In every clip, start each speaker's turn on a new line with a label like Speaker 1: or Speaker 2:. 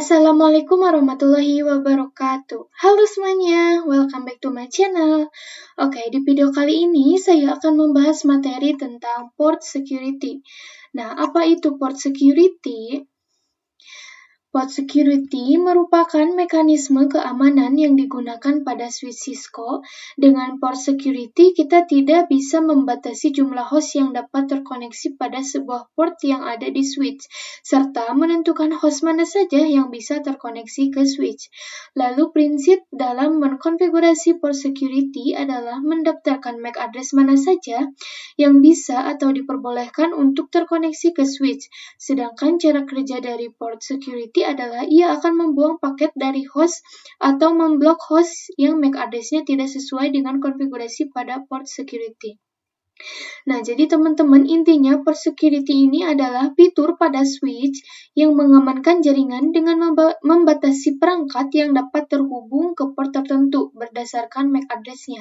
Speaker 1: Assalamualaikum warahmatullahi wabarakatuh. Halo semuanya, welcome back to my channel. Oke, di video kali ini saya akan membahas materi tentang port security. Nah, apa itu port security? Port security merupakan mekanisme keamanan yang digunakan pada switch Cisco. Dengan port security, kita tidak bisa membatasi jumlah host yang dapat terkoneksi pada sebuah port yang ada di switch, serta menentukan host mana saja yang bisa terkoneksi ke switch. Lalu prinsip dalam mengkonfigurasi port security adalah mendaftarkan MAC address mana saja yang bisa atau diperbolehkan untuk terkoneksi ke switch. Sedangkan cara kerja dari port security adalah ia akan membuang paket dari host atau memblok host yang MAC address-nya tidak sesuai dengan konfigurasi pada port security. Nah, jadi teman-teman, intinya port security ini adalah fitur pada switch yang mengamankan jaringan dengan membatasi perangkat yang dapat terhubung ke port tertentu berdasarkan MAC address-nya.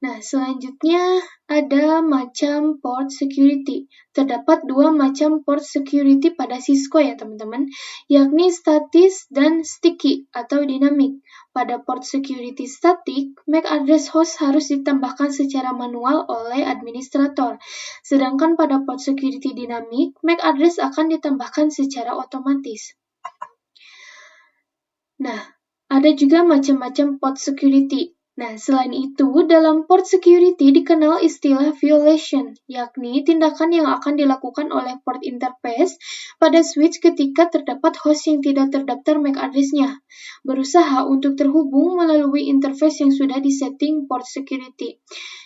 Speaker 1: Nah, selanjutnya ada macam port security. Terdapat dua macam port security pada Cisco ya teman-teman, yakni statis dan sticky atau dinamik. Pada port security static, MAC address host harus ditambahkan secara manual oleh administrator. Sedangkan pada port security dinamik, MAC address akan ditambahkan secara otomatis. Nah, ada juga macam-macam port security. Nah, selain itu, dalam port security dikenal istilah violation, yakni tindakan yang akan dilakukan oleh port interface pada switch ketika terdapat host yang tidak terdaftar MAC address-nya, berusaha untuk terhubung melalui interface yang sudah disetting port security.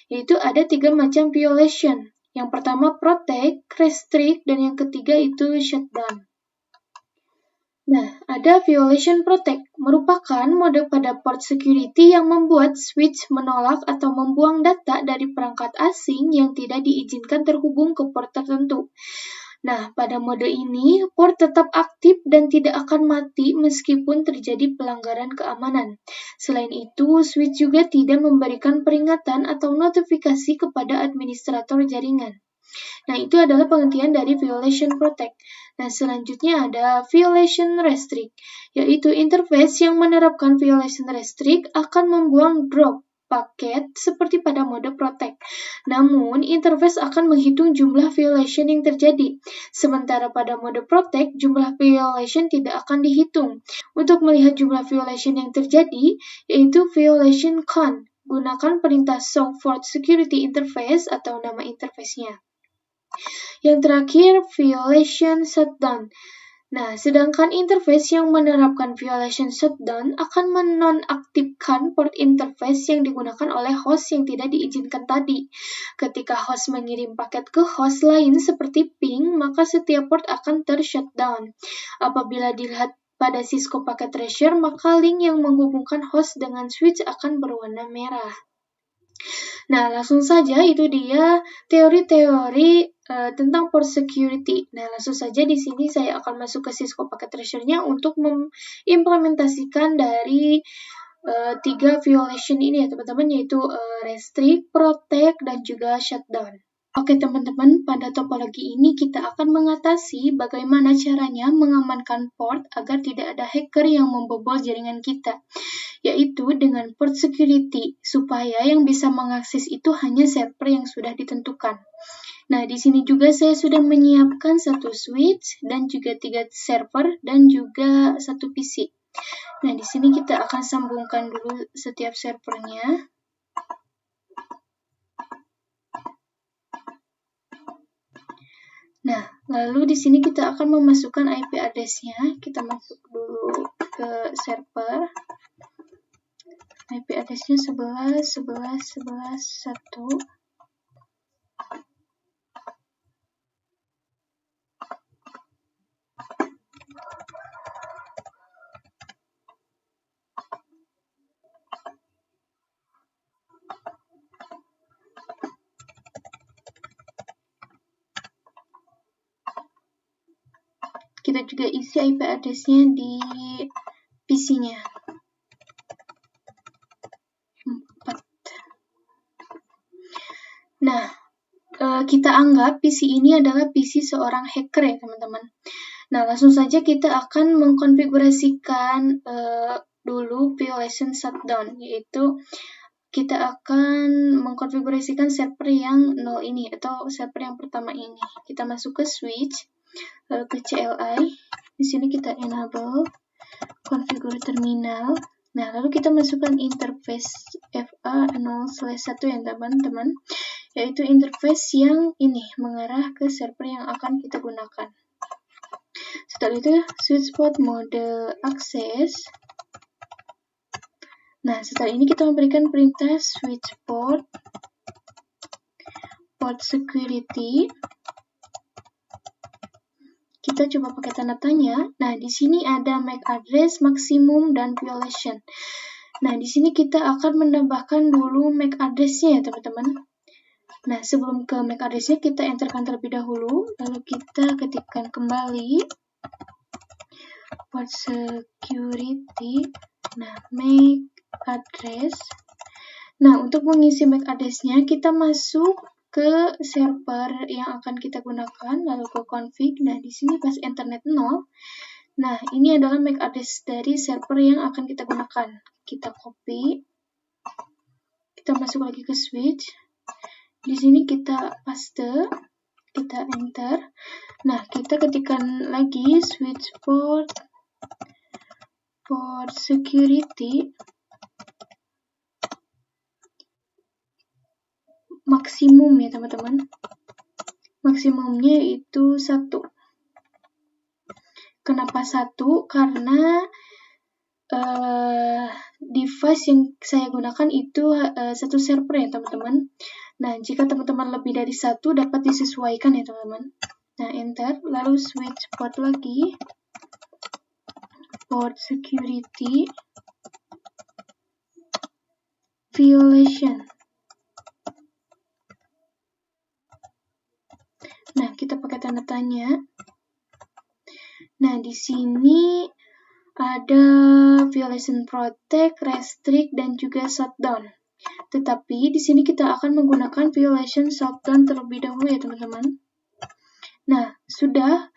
Speaker 1: Yaitu ada 3 macam violation. Yang pertama protect, restrict, dan yang ketiga itu shutdown. Nah, ada violation protect, merupakan mode pada port security yang membuat switch menolak atau membuang data dari perangkat asing yang tidak diizinkan terhubung ke port tertentu. Nah, pada mode ini, port tetap aktif dan tidak akan mati meskipun terjadi pelanggaran keamanan. Selain itu, switch juga tidak memberikan peringatan atau notifikasi kepada administrator jaringan. Nah, itu adalah pengertian dari violation protect. Nah, selanjutnya ada violation restrict, yaitu interface yang menerapkan violation restrict akan membuang drop paket seperti pada mode protect. Namun, interface akan menghitung jumlah violation yang terjadi. Sementara pada mode protect, jumlah violation tidak akan dihitung. Untuk melihat jumlah violation yang terjadi, yaitu violation count. Gunakan perintah show port security interface atau nama interface-nya. Yang terakhir, violation shutdown. Nah, sedangkan interface yang menerapkan violation shutdown akan menonaktifkan port interface yang digunakan oleh host yang tidak diizinkan tadi. Ketika host mengirim paket ke host lain seperti ping, maka setiap port akan ter-shutdown. Apabila dilihat pada Cisco Packet Tracer, maka link yang menghubungkan host dengan switch akan berwarna merah. Nah, langsung saja itu dia teori-teori tentang port security. Nah, langsung saja di sini saya akan masuk ke Cisco Packet Tracer-nya untuk mengimplementasikan dari 3 violation ini ya teman-teman, yaitu restrict, protect, dan juga shutdown. Oke teman-teman, pada topologi ini kita akan mengatasi bagaimana caranya mengamankan port agar tidak ada hacker yang membobol jaringan kita, yaitu dengan port security, supaya yang bisa mengakses itu hanya server yang sudah ditentukan. Nah, di sini juga saya sudah menyiapkan 1 switch dan juga 3 server dan juga 1 PC. Nah, di sini kita akan sambungkan dulu setiap servernya. Nah, lalu di sini kita akan memasukkan IP address-nya. Kita masuk dulu ke server. IP address-nya 11.11.11.1. Kita juga isi IP address-nya di PC-nya. 4. Nah, kita anggap PC ini adalah PC seorang hacker ya teman-teman. Nah, langsung saja kita akan mengkonfigurasikan dulu violation shutdown, yaitu kita akan mengkonfigurasikan server yang 0 ini, atau server yang pertama ini. Kita masuk ke switch, lalu ke CLI. Di sini kita enable configure terminal. Nah, lalu kita masukkan interface FA0/1 ya teman-teman, yaitu interface yang ini mengarah ke server yang akan kita gunakan. Setelah itu switch port mode access. Nah, setelah ini kita memberikan perintah switch port security. Kita coba pakai tanda tanya. Nah, di sini ada MAC address, maksimum, dan violation. Nah, di sini kita akan menambahkan dulu MAC address-nya ya, teman-teman. Nah, sebelum ke MAC address-nya, kita enterkan terlebih dahulu. Lalu kita ketikkan kembali port security. Nah, MAC address. Nah, untuk mengisi MAC address-nya, kita masuk ke server yang akan kita gunakan, lalu ke config. Nah, di sini pas internet 0. Nah, ini adalah MAC address dari server yang akan kita gunakan. Kita copy. Kita masuk lagi ke switch. Di sini kita paste. Kita enter. Nah, kita ketikkan lagi switch port security. Maksimum ya teman-teman. Maksimumnya itu 1. Kenapa 1? Karena device yang saya gunakan itu satu server ya teman-teman. Nah, jika teman-teman lebih dari 1 dapat disesuaikan ya teman-teman. Nah, enter. Lalu switch port lagi. Port security. Violation. Nah, kita pakai tanda tanya. Nah, di sini ada violation protect, restrict, dan juga shutdown. Tetapi di sini kita akan menggunakan violation shutdown terlebih dahulu ya teman-teman. Nah, sudah.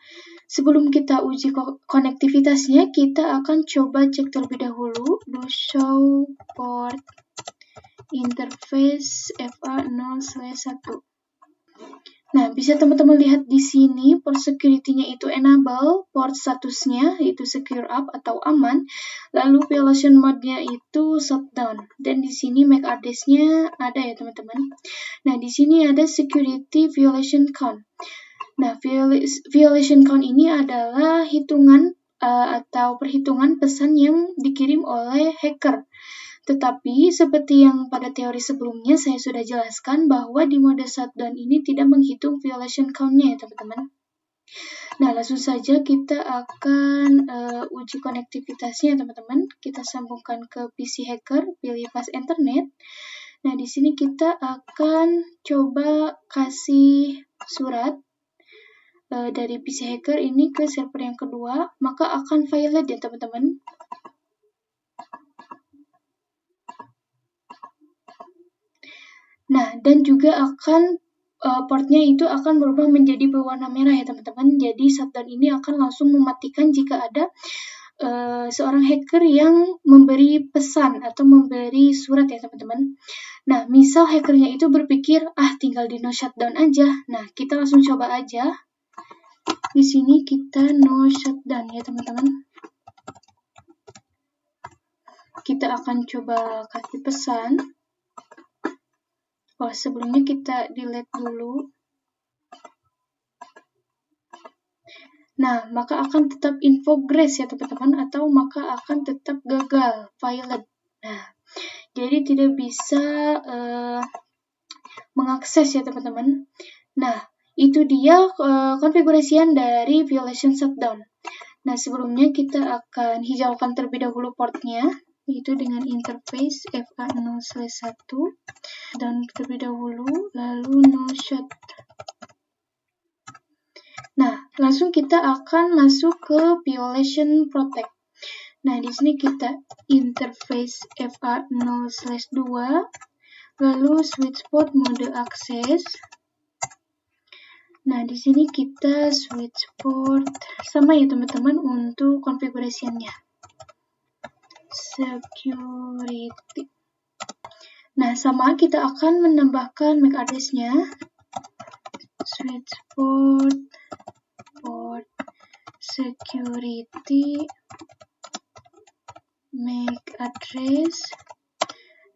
Speaker 1: Sebelum kita uji konektivitasnya, kita akan coba cek terlebih dahulu. Do show port interface FA0/1. Nah, bisa teman-teman lihat di sini port security-nya itu enable, port statusnya yaitu secure up atau aman, lalu violation mode-nya itu shutdown. Dan di sini MAC address-nya ada ya teman-teman. Nah, di sini ada security violation count. Nah, violation count ini adalah hitungan atau perhitungan pesan yang dikirim oleh hacker. Tetapi, seperti yang pada teori sebelumnya saya sudah jelaskan bahwa di mode shutdown ini tidak menghitung violation count-nya ya teman-teman. Nah, langsung saja kita akan uji konektivitasnya teman-teman. Kita sambungkan ke PC hacker, pilih pas internet. Nah, di sini kita akan coba kasih surat dari PC hacker ini ke server yang kedua, maka akan violate ya teman-teman. Nah, dan juga akan portnya itu akan berubah menjadi berwarna merah ya teman-teman. Jadi shutdown ini akan langsung mematikan jika ada seorang hacker yang memberi pesan atau memberi surat ya teman-teman. Nah, misal hackernya itu berpikir, tinggal di no shutdown aja. Nah, kita langsung coba aja. Di sini kita no shutdown ya teman-teman. Kita akan coba kasih pesan. Sebelumnya kita delete dulu. Nah, maka akan tetap infogress ya teman-teman, atau maka akan tetap gagal, violate. Nah, jadi tidak bisa mengakses ya teman-teman. Nah, itu dia konfigurasian dari violation shutdown. Nah, sebelumnya kita akan hijaukan terlebih dahulu portnya, yaitu dengan interface FA0/1 dan terlebih dahulu, lalu no shut. Nah, langsung kita akan masuk ke violation protect. Nah, di sini kita interface FA0/2, lalu switch port mode access. Nah, di sini kita switch port, sama ya teman-teman untuk konfigurasinya. Security. Nah, sama kita akan menambahkan MAC address-nya. Switch port, port security, MAC address.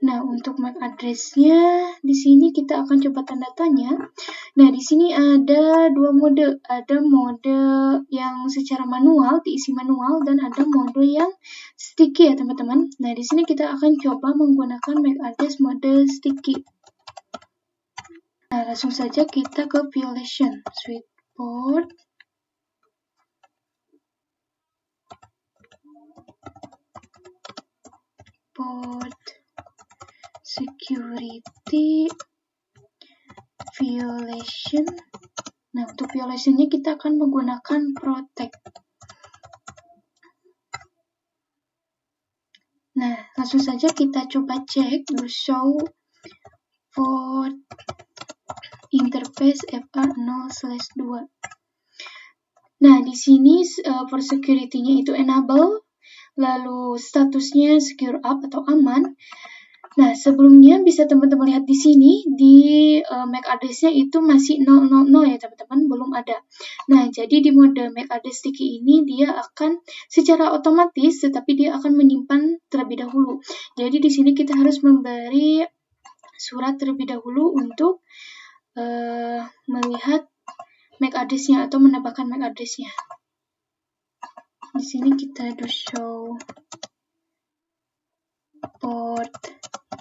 Speaker 1: Nah, untuk MAC address-nya di sini kita akan coba tanda tanya. Nah, di sini ada dua mode. Ada mode yang secara manual, diisi manual, dan ada mode yang sticky ya, teman-teman. Nah, di sini kita akan coba menggunakan MAC address mode sticky. Nah, langsung saja kita ke violation. Switch port, port security, violation. Nah, untuk violation-nya kita akan menggunakan protect. Nah, langsung saja kita coba cek do show port interface FA0/2. Nah, di sini for security-nya itu enable, lalu statusnya secure up atau aman. Nah, sebelumnya bisa teman-teman lihat di sini, di MAC address-nya itu masih 000 ya teman-teman, belum ada. Nah, jadi di mode MAC address sticky ini, dia akan secara otomatis, tetapi dia akan menyimpan terlebih dahulu. Jadi di sini kita harus memberi surat terlebih dahulu untuk melihat MAC address-nya atau menambahkan MAC address-nya. Di sini kita do show port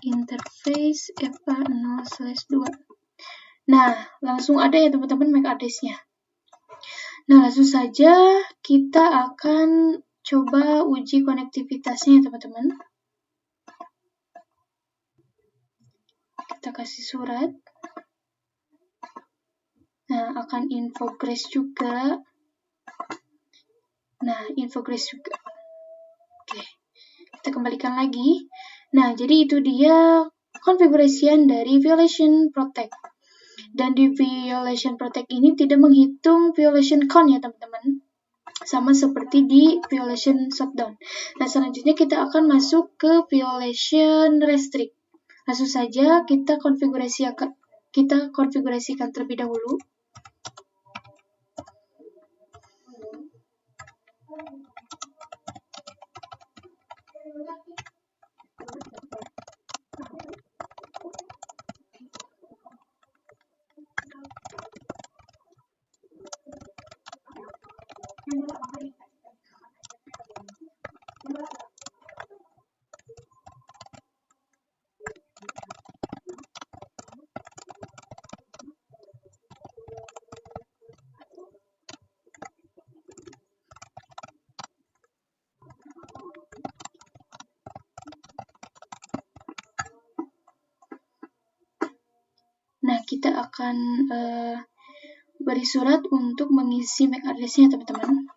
Speaker 1: interface FA0/2. Nah, langsung ada ya teman-teman MAC address-nya. Nah, langsung saja kita akan coba uji konektivitasnya ya teman-teman. Kita kasih surat. Nah, akan infogress juga. Nah, infogress juga. Oke, kita kembalikan lagi. Nah, jadi itu dia konfigurasian dari violation protect. Dan di violation protect ini tidak menghitung violation count ya teman-teman. Sama seperti di violation shutdown. Nah, selanjutnya kita akan masuk ke violation restrict. Langsung saja kita konfigurasikan terlebih dahulu. Nah, kita akan beri surat untuk mengisi MAC address-nya, teman-teman.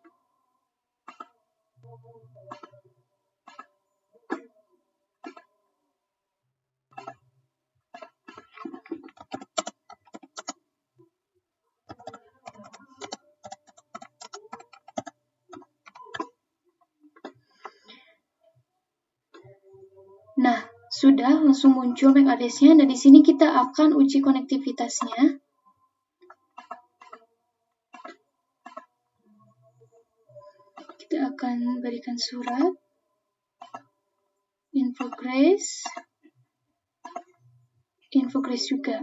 Speaker 1: Nah, sudah langsung muncul MAC address-nya. Nah, di sini kita akan uji konektivitasnya. Kita akan berikan surat, infogress juga.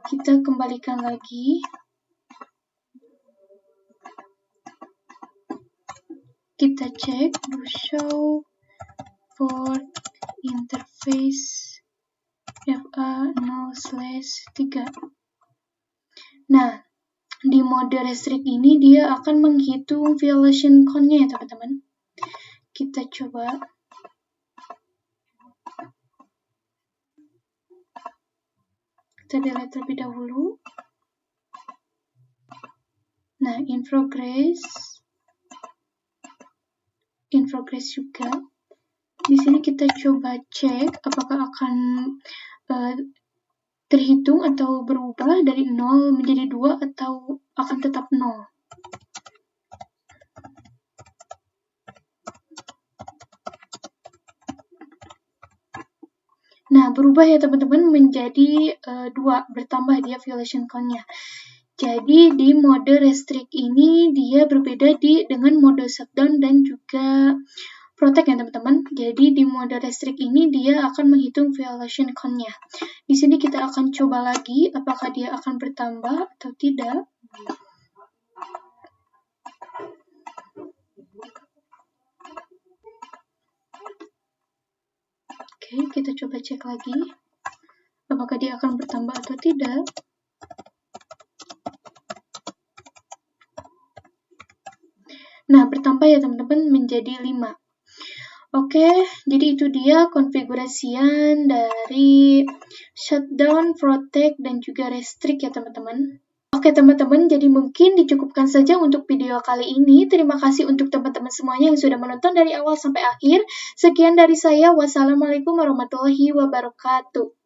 Speaker 1: Kita kembalikan lagi. Kita cek do show port interface FA0/3. Nah, di mode restrict ini dia akan menghitung violation count-nya ya teman-teman. Kita coba. Kita delete terlebih dahulu. Nah, infogress juga. Di sini kita coba cek apakah akan terhitung atau berubah dari 0 menjadi 2 atau akan tetap 0. Nah, berubah ya teman-teman menjadi 2, bertambah dia violation count-nya. Jadi di mode restrict ini dia berbeda dengan mode shutdown dan juga protect ya teman-teman. Jadi di mode restrict ini dia akan menghitung violation count-nya. Di sini kita akan coba lagi apakah dia akan bertambah atau tidak. Oke, kita coba cek lagi apakah dia akan bertambah atau tidak. Nah, bertambah ya teman-teman menjadi 5. Oke, jadi itu dia konfigurasian dari shutdown, protect, dan juga restrict ya teman-teman. Oke teman-teman, jadi mungkin dicukupkan saja untuk video kali ini. Terima kasih untuk teman-teman semuanya yang sudah menonton dari awal sampai akhir. Sekian dari saya. Wassalamualaikum warahmatullahi wabarakatuh.